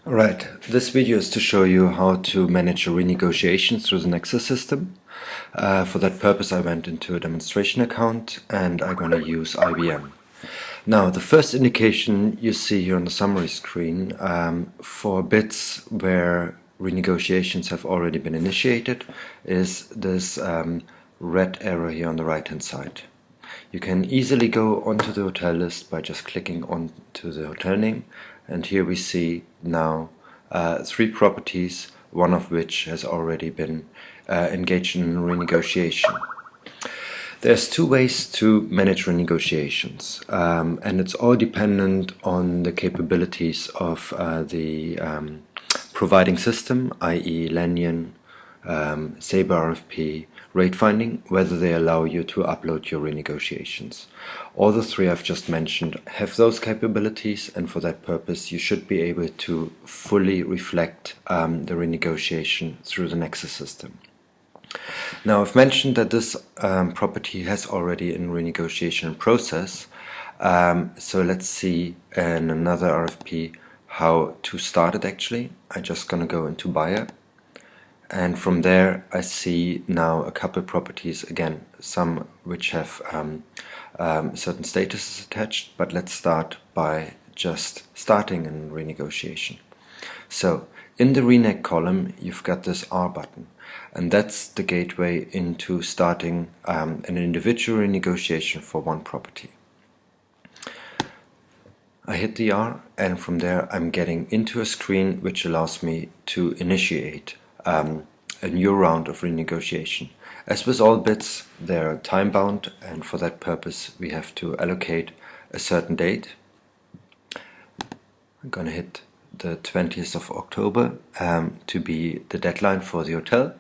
Right, this video is to show you how to manage a renegotiation through the Nexus system. For that purpose I went into a demonstration account and I'm going to use IBM. Now the first indication you see here on the summary screen for bits where renegotiations have already been initiated is this red arrow here on the right hand side. You can easily go onto the hotel list by just clicking onto the hotel name, and here we see now 3 properties, one of which has already been engaged in renegotiation. There's 2 ways to manage renegotiations, and it's all dependent on the capabilities of the providing system, i.e. Lanyon, Sabre RFP, rate finding, whether they allow you to upload your renegotiations. All the 3 I've just mentioned have those capabilities, and for that purpose you should be able to fully reflect the renegotiation through the Nexus system. Now I've mentioned that this property has already in renegotiation process, so let's see in another RFP how to start it actually. I'm just going to go into buyer, and from there I see now a couple properties, again some which have certain statuses attached, but let's start by just starting in renegotiation. So in the reneg column you've got this R button, and that's the gateway into starting an individual renegotiation for one property. I hit the R, and from there I'm getting into a screen which allows me to initiate a new round of renegotiation. As with all bits, they're time bound, and for that purpose we have to allocate a certain date. I'm gonna hit the 20th of October to be the deadline for the hotel.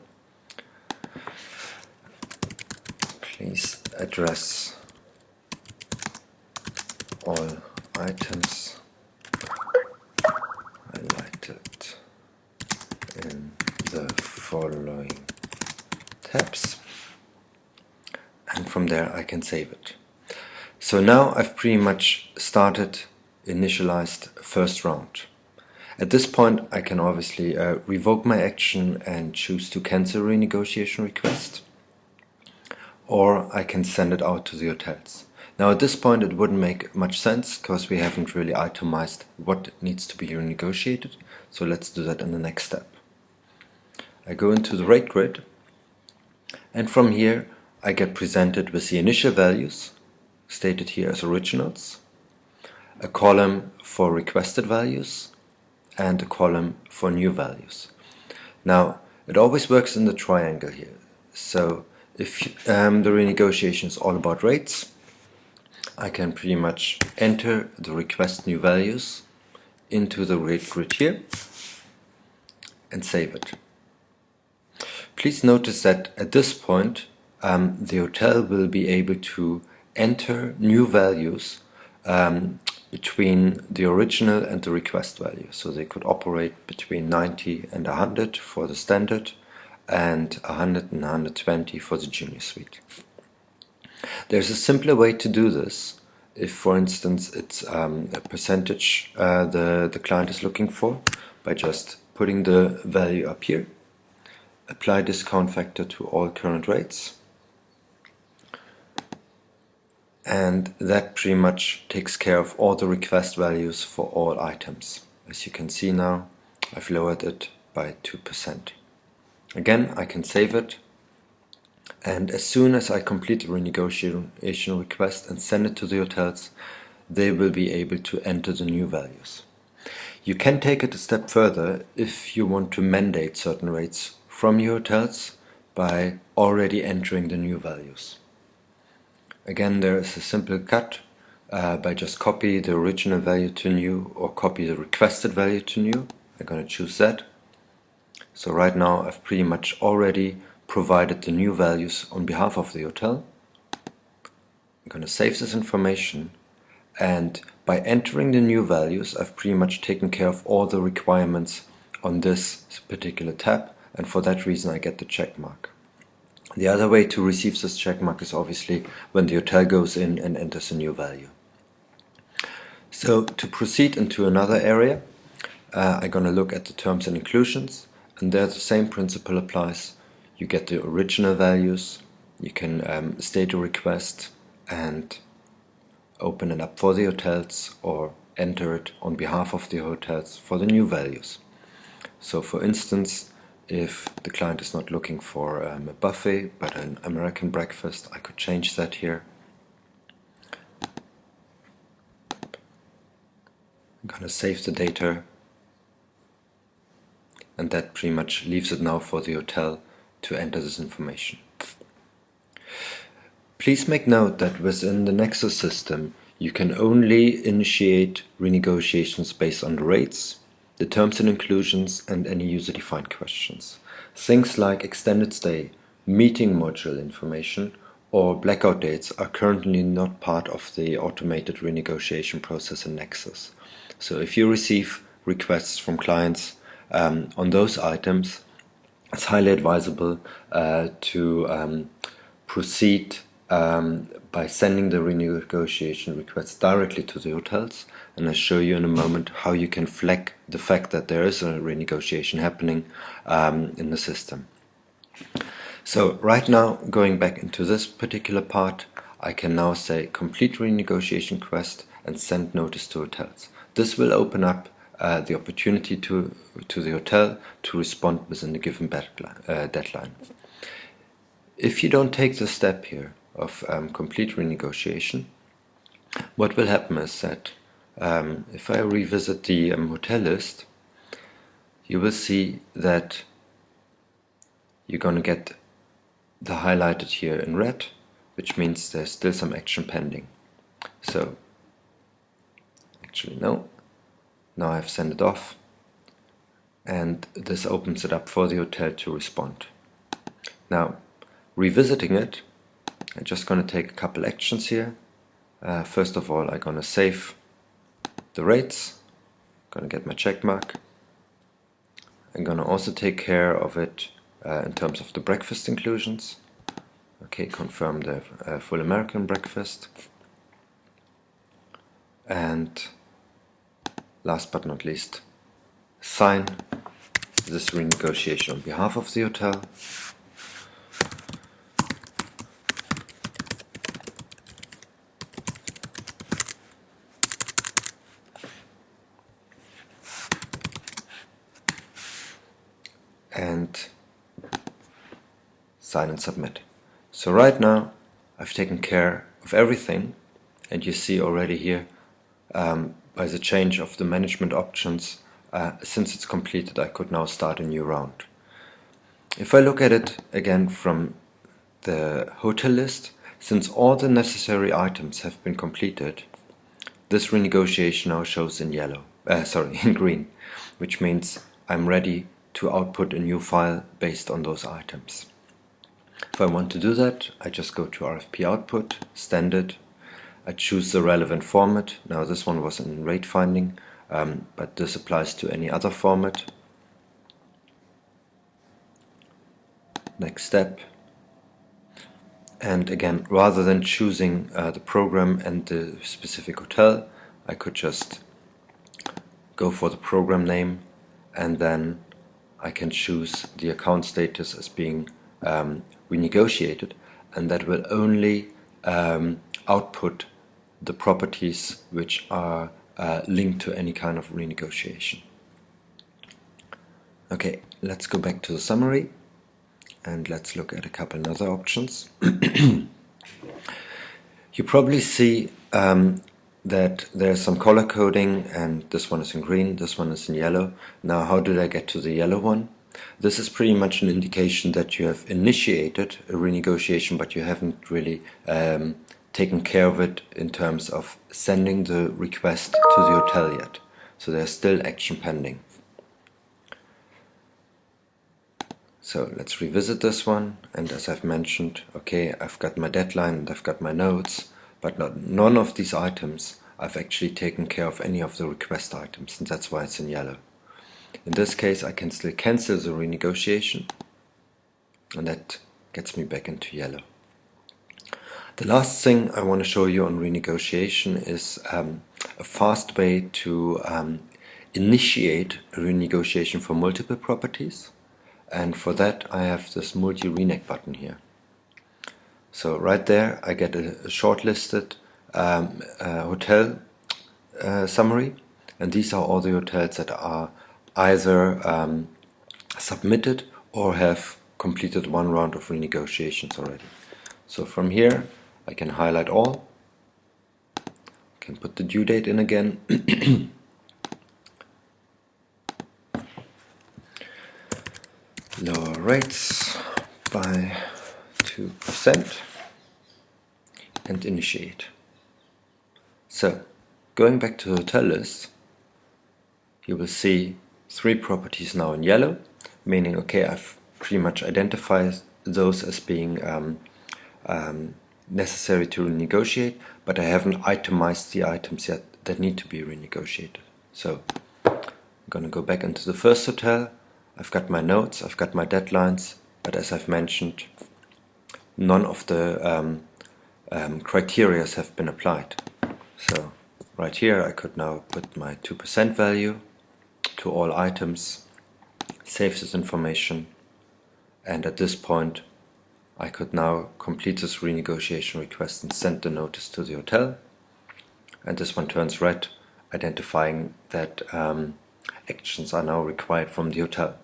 Please address all items highlighted in the following tabs, and from there I can save it. So now I've pretty much started, initialized first round. At this point I can obviously revoke my action and choose to cancel renegotiation request, or I can send it out to the hotels. Now at this point it wouldn't make much sense because we haven't really itemized what needs to be renegotiated, so let's do that in the next step. I go into the rate grid, and from here I get presented with the initial values, stated here as originals, a column for requested values, and a column for new values. Now it always works in the triangle here, so if the renegotiation is all about rates, I can pretty much enter the request new values into the rate grid here and save it. Please notice that at this point the hotel will be able to enter new values between the original and the request value. So they could operate between 90 and 100 for the standard, and 100 and 120 for the junior suite. There's a simpler way to do this. If for instance it's a percentage the client is looking for, by just putting the value up here, apply discount factor to all current rates, and that pretty much takes care of all the request values for all items. As you can see now, I've lowered it by 2%. Again, I can save it, and as soon as I complete the renegotiation request and send it to the hotels, they will be able to enter the new values. You can take it a step further if you want to mandate certain rates from your hotels by already entering the new values. Again, there is a simple cut by just copy the original value to new or copy the requested value to new. I'm going to choose that. So right now I've pretty much already provided the new values on behalf of the hotel. I'm going to save this information, and by entering the new values I've pretty much taken care of all the requirements on this particular tab, and for that reason I get the check mark. The other way to receive this check mark is obviously when the hotel goes in and enters a new value. So to proceed into another area, I'm going to look at the terms and inclusions, and there the same principle applies. You get the original values, you can state a request and open it up for the hotels or enter it on behalf of the hotels for the new values. So for instance, if the client is not looking for a buffet but an American breakfast, I could change that here. I'm going to save the data, and that pretty much leaves it now for the hotel to enter this information. Please make note that within the Nexus system you can only initiate renegotiations based on the rates, the terms and inclusions, and any user-defined questions. Things like extended stay, meeting module information, or blackout dates are currently not part of the automated renegotiation process in Nexus. So if you receive requests from clients on those items, it's highly advisable to proceed by sending the renegotiation request directly to the hotels, and I'll show you in a moment how you can flag the fact that there is a renegotiation happening in the system. So right now, going back into this particular part, I can now say complete renegotiation request and send notice to hotels. This will open up the opportunity to the hotel to respond within the given deadline. If you don't take the step here of complete renegotiation, what will happen is that if I revisit the hotel list, you will see that you're going to get the highlighted here in red, which means there's still some action pending. So actually no, now I've sent it off, and this opens it up for the hotel to respond. Now, revisiting it, I'm just going to take a couple actions here. First of all, I'm going to save the rates, going to get my check mark. I'm going to also take care of it in terms of the breakfast inclusions. Okay, confirm the full American breakfast. And last but not least, sign this renegotiation on behalf of the hotel. And sign and submit. So right now I've taken care of everything, and you see already here by the change of the management options, since it's completed, I could now start a new round. If I look at it again from the hotel list, since all the necessary items have been completed, this renegotiation now shows in yellow, in green, which means I'm ready to output a new file based on those items. If I want to do that, I just go to RFP output, standard, I choose the relevant format. Now this one was in rate finding, but this applies to any other format. Next step. And again, rather than choosing the program and the specific hotel, I could just go for the program name, and then I can choose the account status as being renegotiated, and that will only output the properties which are linked to any kind of renegotiation. Okay, let's go back to the summary and let's look at a couple other options. You probably see that there's some color coding, and this one is in green, this one is in yellow. Now how did I get to the yellow one? This is pretty much an indication that you have initiated a renegotiation, but you haven't really taken care of it in terms of sending the request to the hotel yet. So there's still action pending. So let's revisit this one, and as I've mentioned, okay, I've got my deadline and I've got my notes, but none of these items I've actually taken care of any of the request items, and that's why it's in yellow. In this case, I can still cancel the renegotiation, and that gets me back into yellow. The last thing I want to show you on renegotiation is a fast way to initiate a renegotiation for multiple properties, and for that I have this multi-reneg button here. So right there I get a shortlisted hotel summary, and these are all the hotels that are either submitted or have completed one round of renegotiations already. So from here I can highlight all, can put the due date in again, lower rates by 2%, and initiate. So going back to the hotel list, you will see 3 properties now in yellow, meaning okay, I've pretty much identified those as being necessary to renegotiate, but I haven't itemized the items yet that need to be renegotiated. So I'm going to go back into the first hotel. I've got my notes, I've got my deadlines, but as I've mentioned, none of the criteria have been applied. So right here I could now put my 2% value to all items, save this information, and at this point I could now complete this renegotiation request and send the notice to the hotel, and this one turns red, identifying that actions are now required from the hotel.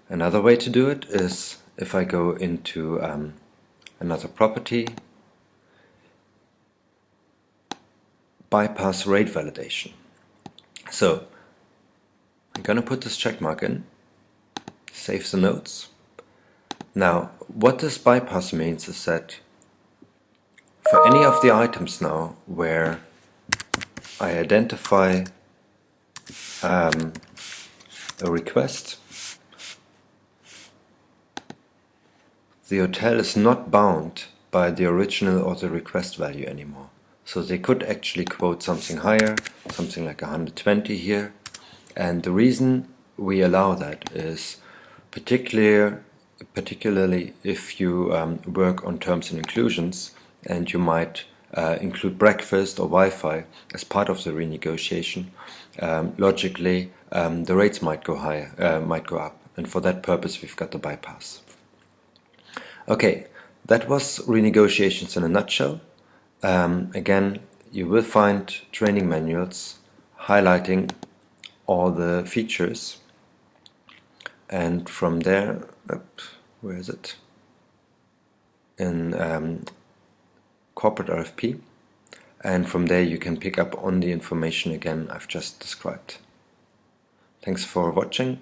Another way to do it is if I go into another property, bypass rate validation. So I'm going to put this check mark in, save the notes. Now what this bypass means is that for any of the items now where I identify a request, the hotel is not bound by the original or the request value anymore. So they could actually quote something higher, something like 120 here, and the reason we allow that is particularly if you work on terms and inclusions, and you might include breakfast or Wi-Fi as part of the renegotiation. Logically, the rates might go higher, might go up, and for that purpose we've got the bypass. Okay, that was renegotiations in a nutshell. Again, you will find training manuals highlighting all the features, and from there, where is it? In corporate RFP, and from there you can pick up on the information again I've just described. Thanks for watching.